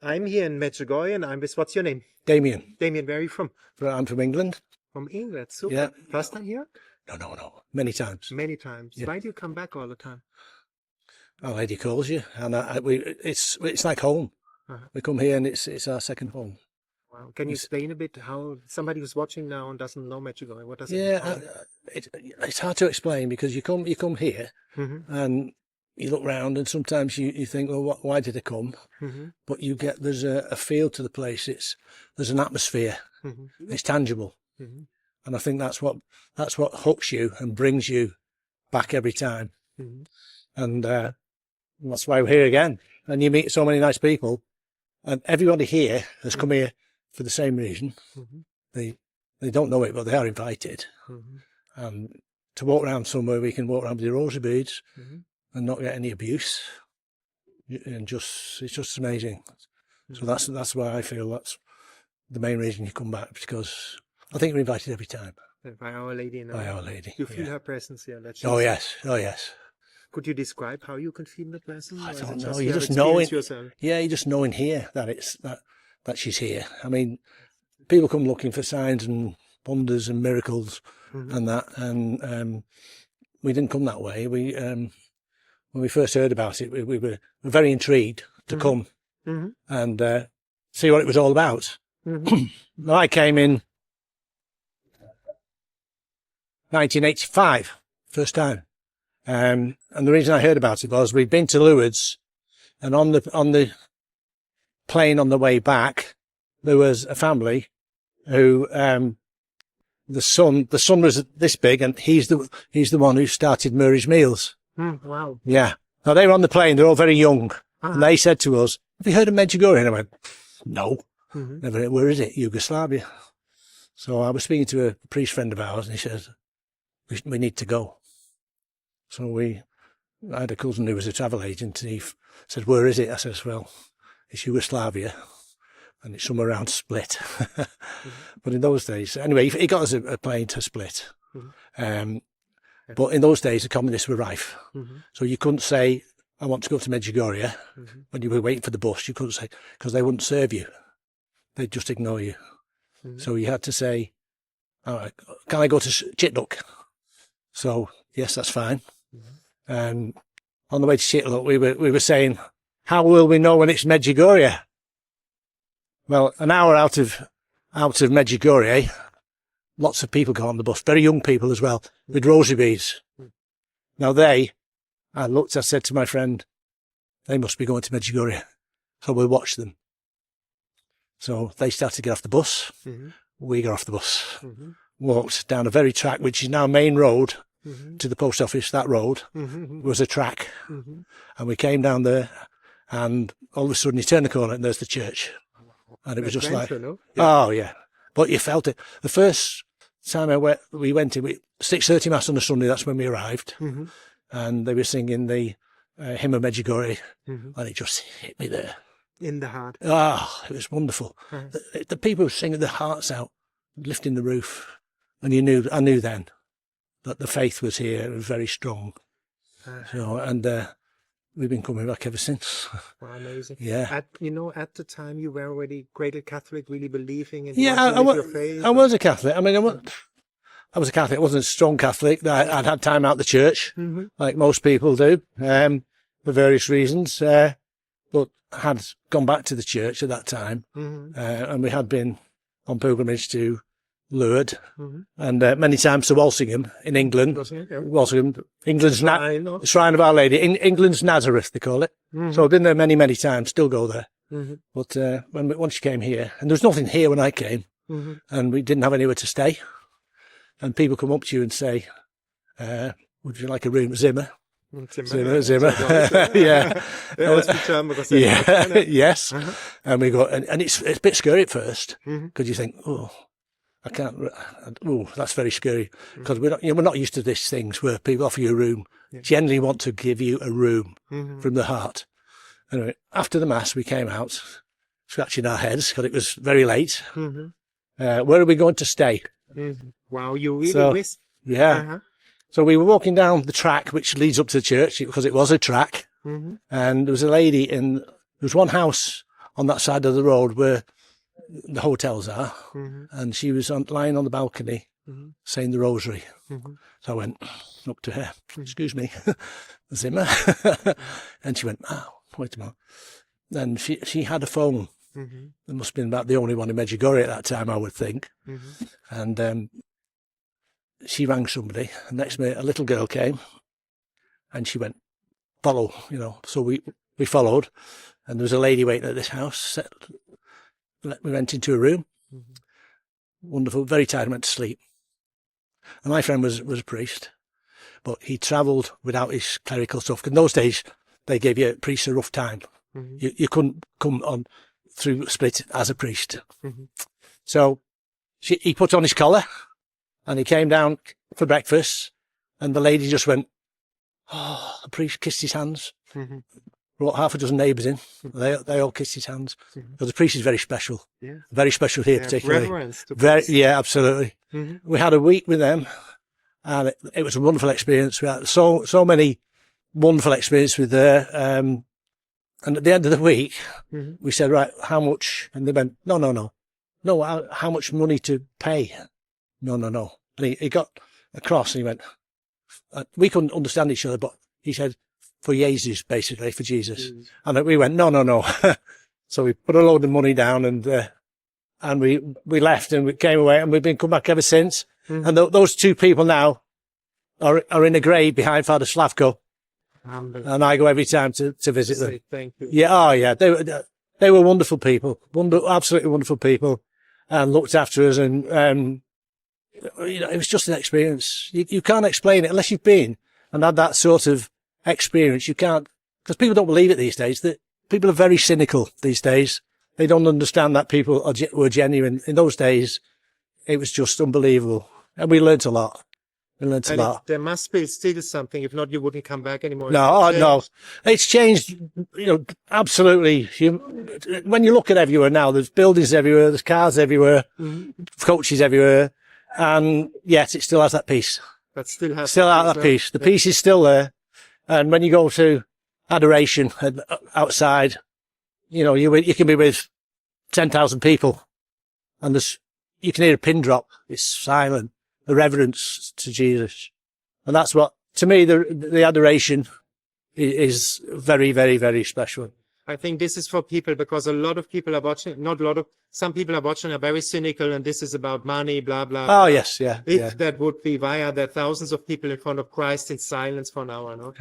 I'm here in Medjugorje, and I'm with, what's your name? Damien. Damien, where are you from? I'm from England. From England, super. Yeah. First time here? No. Many times. Many times. Yeah. Why do you come back all the time? Our Lady calls you, and it's like home. We come here, and it's our second home. Wow. Can you explain a bit how somebody who's watching now and doesn't know Medjugorje, what does it mean? It's hard to explain because you come here and you look round, and sometimes you think, well, why did I come? But there's a feel to the place. There's an atmosphere. It's tangible, and I think that's what hooks you and brings you back every time. And that's why we're here again. And you meet so many nice people, and everybody here has come here for the same reason. They don't know it, but they are invited. And to walk around somewhere we can walk around with the rosary beads and not get any abuse, and it's just amazing. So that's why I feel that's the main reason you come back, because I think you're invited every time. By Our Lady. By Our Lady. You feel her presence here. Oh yes. Could you describe how you can feel the presence? I don't know. You just know it. Yeah, you just know in here that that she's here. I mean, people come looking for signs and wonders and miracles and that, and we didn't come that way. We when we first heard about it, we were very intrigued to come and see what it was all about. I came in 1985, first time. And the reason I heard about it was we'd been to Lourdes, and on the plane on the way back, there was a family who, the son was this big, and he's the one who started Murray's Meals. Wow. Yeah. Now they were on the plane, they're all very young, and they said to us, "Have you heard of Medjugorje?" And I went, "No." Never. Where is it? Yugoslavia. So I was speaking to a priest friend of ours, and he said, we need to go. So I had a cousin who was a travel agent, and he said, "Where is it?" I said, "Well, it's Yugoslavia, and it's somewhere around Split." But in those days, anyway, he got us a plane to Split. But in those days, the communists were rife. So you couldn't say, "I want to go to Medjugorje." When you were waiting for the bus, you couldn't say, because they wouldn't serve you. They'd just ignore you. So you had to say, "All right, can I go to Chitluk?" So, yes, that's fine. On the way to Chitluk, we were saying, "How will we know when it's Medjugorje?" Well, an hour out of Medjugorje, lots of people go on the bus, very young people as well, with rosary beads. Now I said to my friend, "They must be going to Medjugorje." So we'll watch them. So they started to get off the bus. We got off the bus, walked down a very track, which is now main road to the post office. That road was a track. And we came down there, and all of a sudden you turn the corner and there's the church. And it was just like, oh yeah. But you felt it. The first time we went in, 6:30 Mass on a Sunday, that's when we arrived. And they were singing the hymn of Medjugorje, and it just hit me there. In the heart. Oh, it was wonderful. The people were singing their hearts out, lifting the roof. And I knew then that the faith was here. It was very strong. And we've been coming back ever since. Wow, amazing. Yeah. At the time you were already great Catholic, really believing in your faith. I was a Catholic. I mean, I was a Catholic. I wasn't a strong Catholic. I'd had time out the church, like most people do, for various reasons. But had gone back to the church at that time, and we had been on pilgrimage to Lourdes, and many times to Walsingham in England. Walsingham, England's Shrine of Our Lady, England's Nazareth, they call it. So I've been there many, many times, still go there. But once you came here, and there was nothing here when I came, and we didn't have anywhere to stay, and people come up to you and say, "Would you like a room?" Zimmer. Zimmer. Yeah. Yes. And we got, and it's a bit scary at first, because you think, "Oh, I can't, that's very scary," because we're not used to these things where people offer you a room, generally want to give you a room from the heart. Anyway, after the Mass, we came out, scratching our heads, because it was very late. Where are we going to stay? Wow, you really missed. Yeah. So we were walking down the track which leads up to the church, because it was a track, and there was a lady there was one house on that side of the road where the hotels are, Mm-hmm. and she was lying on the balcony Mm-hmm. saying the rosary. Mm-hmm. So I went up to her, excuse me, Zimmer. And she went, oh, wait a minute. And she had a phone. Mm-hmm. It must have been about the only one in Medjugorje at that time, I would think. Mm-hmm. And she rang somebody. And next minute, a little girl came, and she went, follow, you know. So we followed, and there was a lady waiting at this house. We went into a room. Mm-hmm. Wonderful, very tired, went to sleep. And my friend was a priest, but he travelled without his clerical stuff. In those days, they gave you priests a rough time. Mm-hmm. You couldn't come on through split as a priest. Mm-hmm. So he put on his collar, and he came down for breakfast, and the lady just went, oh, the priest kissed his hands. Mm-hmm. Brought half a dozen neighbours in. They all kissed his hands. Mm-hmm. Because the priest is very special. Yeah. Very special here, They have particularly. reverence to Very, priests. yeah, absolutely. Mm-hmm. We had a week with them, and it was a wonderful experience. We had so many wonderful experiences with her. And at the end of the week, Mm-hmm. we said, right, how much? And they went, no, how much money to pay? No. And he got across, and he went, we couldn't understand each other, but he said, for Jesus, basically, for Jesus. Mm-hmm. And we went, no. So we put a load of money down, and we left, and we came away, and we've been come back ever since. Mm-hmm. And those two people now are in a grave behind Father Slavko, and I go every time to visit them. Say thank you. Yeah, oh yeah, they were wonderful people, absolutely wonderful people, and looked after us, and you know, it was just an experience. You can't explain it unless you've been and had that sort of experience. You can't, because people don't believe it these days. That people are very cynical these days. They don't understand that people were genuine. In those days, it was just unbelievable, and we learnt a lot. There must be still something. If not, you wouldn't come back anymore. No, it's changed. You know, absolutely. When you look at everywhere now, there's buildings everywhere, there's cars everywhere, coaches everywhere, and yet it still has that peace. But still has That peace. The peace is still there. And when you go to adoration outside, you know, you can be with 10,000 people, and you can hear a pin drop. It's silent. The reverence to Jesus. And that's what, to me, the adoration is very, very, very special. I think this is for people, because a lot of people are watching, some people are watching are very cynical, and this is about money, blah, blah. Oh, yes, yeah. If that would be via the thousands of people in front of Christ in silence for an hour, no?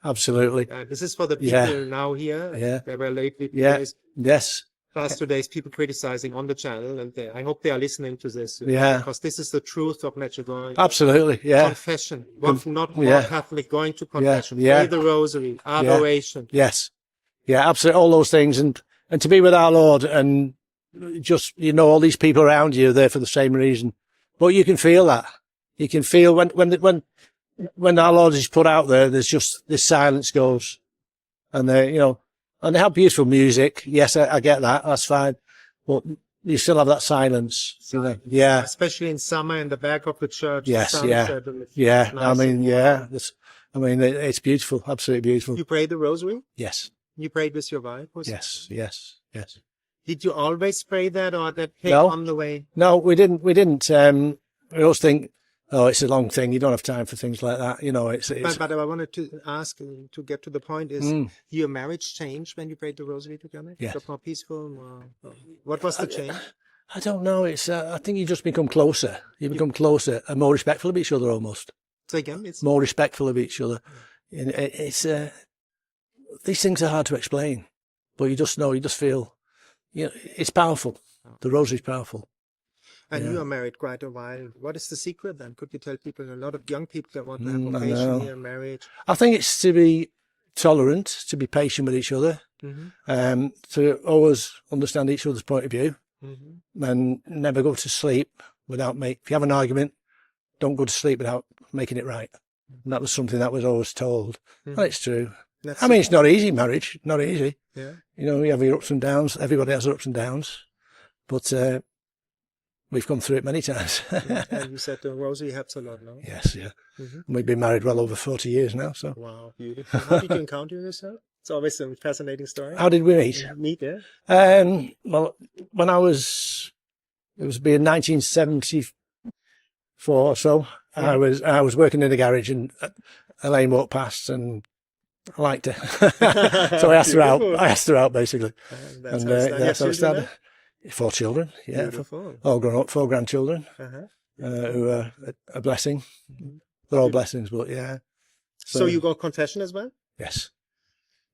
Absolutely. This is for the people now here. Yeah. There were lately Yes. past 2 days people criticizing on the channel, and I hope they are listening to this. Yeah. Because this is the truth of Medjugorje. Absolutely, yeah. Confession. Not more Yeah. Catholic, going to confession. Yeah. Pray the rosary. Adoration. Yes. Yeah, absolutely. All those things. And to be with our Lord, and just, you know, all these people around you are there for the same reason. But you can feel that. You can feel when our Lord is put out there, there's just this silence goes. And you know, and they have beautiful music. Yes, I get that. That's fine. But you still have that silence. Yeah. Especially in summer in the back of the church. Yes, sunset, yeah. nice. I mean, yeah. It's beautiful. Absolutely beautiful. You pray the rosary? Yes. You prayed with your wife? Yes. Did you always pray that, or that came No. on the way? No, we didn't. We always think, oh, it's a long thing. You don't have time for things like that. You know, it's But I wanted to ask, to get to the point, is your marriage changed when you prayed the rosary together? Yes. Got more peaceful? What was the change? I don't know. It's, I think you just become closer. You become closer and more respectful of each other almost. So again, it's More respectful of each other. And it's, these things are hard to explain, but you just know, you just feel, you know, it's powerful. The rosary's powerful. And Yeah. you are married quite a while. What is the secret then? Could you tell people, a lot of young people that want to have I know. vocation here, marriage? I think it's to be tolerant, to be patient with each other, to always understand each other's point of view, and never go to sleep without if you have an argument, don't go to sleep without making it right. And that was something that was always told. And it's true. I mean, it's not easy, marriage, not easy. Yeah. You know, you have your ups and downs. Everybody has their ups and downs. But we've come through it many times. And you said the rosary helps a lot, no? Yes, yeah. And we've been married well over 40 years now, so. Wow, beautiful. How did you encounter yourself? It's always a fascinating story. How did we meet? Meet, yeah? Well, when it was being 1974 or so, I was working in a garage and Elaine walked past and I liked her. So I asked her out. I asked her out basically. That's And how it started. that's how it started. Now? 4 children, yeah. Beautiful. All grown up, 4 grandchildren, who are a blessing. They're all blessings, but yeah. So you got confession as well? Yes.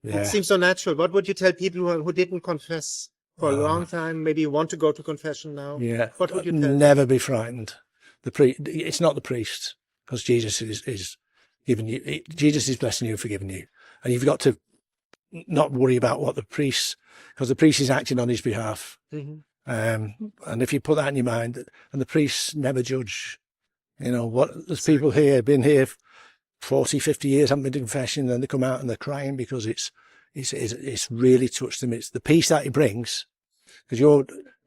It Yeah. seems so natural. What would you tell people who didn't confess for a long time, maybe you want to go to confession now? Yeah. What would you tell them? Never be frightened. It's not the priest, because Jesus is giving you, Jesus is blessing you and forgiving you. And you've got to not worry about what the priest, because the priest is acting on his behalf. And if you put that in your mind, and the priests never judge, you know, there's people here, been here 40, 50 years, haven't been to confession, and they come out and they're crying because it's really touched them. It's the peace that it brings, because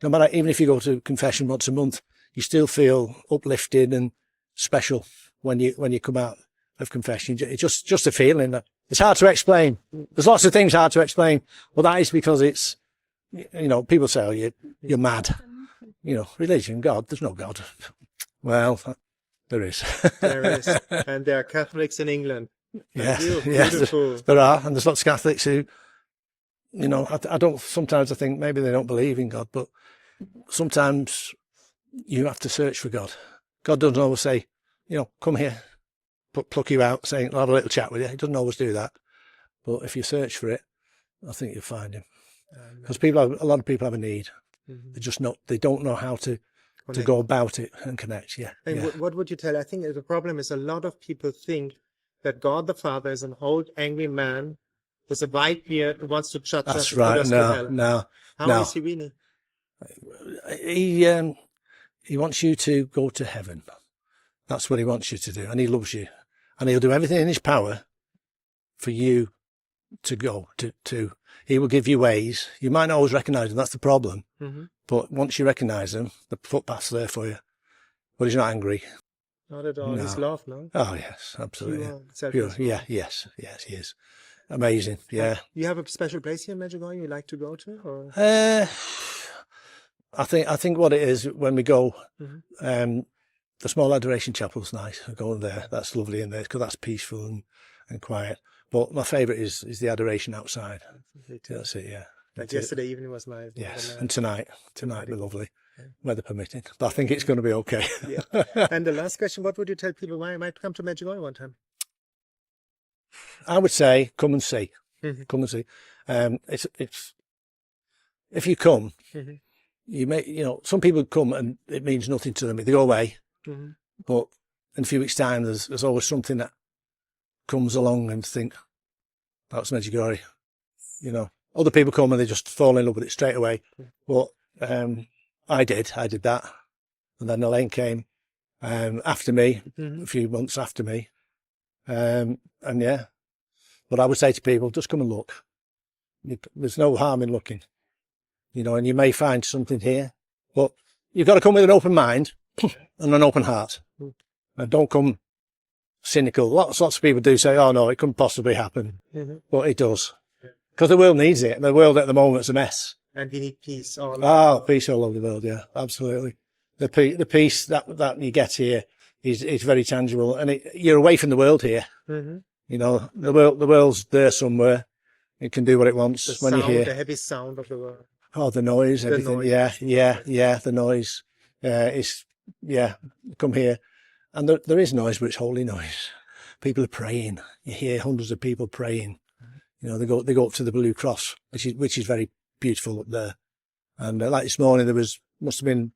no matter, even if you go to confession once a month, you still feel uplifted and special when you come out of confession. It's just a feeling that it's hard to explain. There's lots of things hard to explain, but that is because it's, you know, people say, oh, you're mad. You know, religion, God, there's no God. Well, there is. There is. And there are Catholics in England. Yes, Beautiful. there are. And there's lots of Catholics who, you know, sometimes I think maybe they don't believe in God, but sometimes you have to search for God. God doesn't always say, you know, come here, pluck you out, saying, I'll have a little chat with you. He doesn't always do that. But if you search for it, I think you'll find him. Because a lot of people have a need. They don't know how to go about it and connect. Yeah. And what would you tell? I think the problem is a lot of people think that God the Father is an old angry man with a white beard who wants to judge us. That's right. No. How is he really? He wants you to go to heaven. That's what he wants you to do. And he loves you. And he'll do everything in his power for you to go to. He will give you ways. You might not always recognize them. That's the problem. But once you recognize them, the footpath's there for you. But he's not angry. Not at all. No. He's love, no? Oh, yes, absolutely. Pure. Yeah, yes, he is. Amazing, yeah. You have a special place here in Medjugorje you like to go to? Or? I think what it is, when we go, the small adoration chapel's nice. I go in there. That's lovely in there because that's peaceful and quiet. But my favourite is the adoration outside. That's it, yeah. Like yesterday evening was nice. Yes, and tonight will be lovely, weather permitting. But I think it's going to be okay. Yeah. And the last question, what would you tell people why might come to Medjugorje one time? I would say, come and see. Come and see. It's if you come, you may, you know, some people come and it means nothing to them. They go away, but in a few weeks' time, there's always something that comes along and think, that's Medjugorje. You know, other people come and they just fall in love with it straight away. But I did that, and then Elaine came after me, a few months after me, and yeah. But I would say to people, just come and look. There's no harm in looking, you know, and you may find something here, but you've got to come with an open mind and an open heart, and don't come cynical. Lots of people do say, oh no, it couldn't possibly happen, but it does, because the world needs it. The world at the moment's a mess, and we need peace all over. Oh, peace all over the world. Yeah, absolutely. The peace that you get here is very tangible, and you're away from the world here. You know, the world's there somewhere. It can do what it wants when you're here. The heavy sound of the world. Oh, the noise, everything. Noise. Yeah, the noise. Come here. And there is noise, but it's holy noise. People are praying. You hear hundreds of people praying. You know, they go up to the Blue Cross, which is very beautiful up there. And like this morning, must have been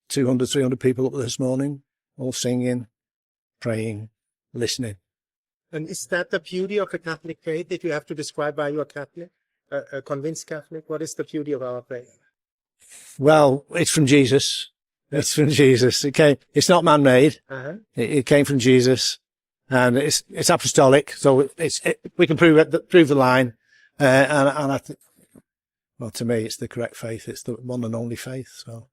200, 300 people up there this morning, all singing, praying, listening. And is that the beauty of the Catholic faith that you have to describe why you are Catholic, a convinced Catholic? What is the beauty of our faith? Well, it's from Jesus. It's from Jesus. It's not man-made. It came from Jesus, and it's apostolic. So we can prove the line. And I think, well, to me, it's the correct faith. It's the one and only faith. So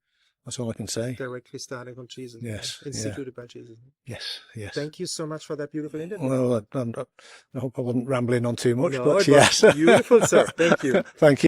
That's all I can say. Directly starting from Jesus. Yes, yeah. Instituted by Jesus. Yes, yes. Thank you so much for that beautiful interview. Well, I hope I wasn't rambling on too much, No, but it yes. was beautiful, sir. Thank you. Thank you.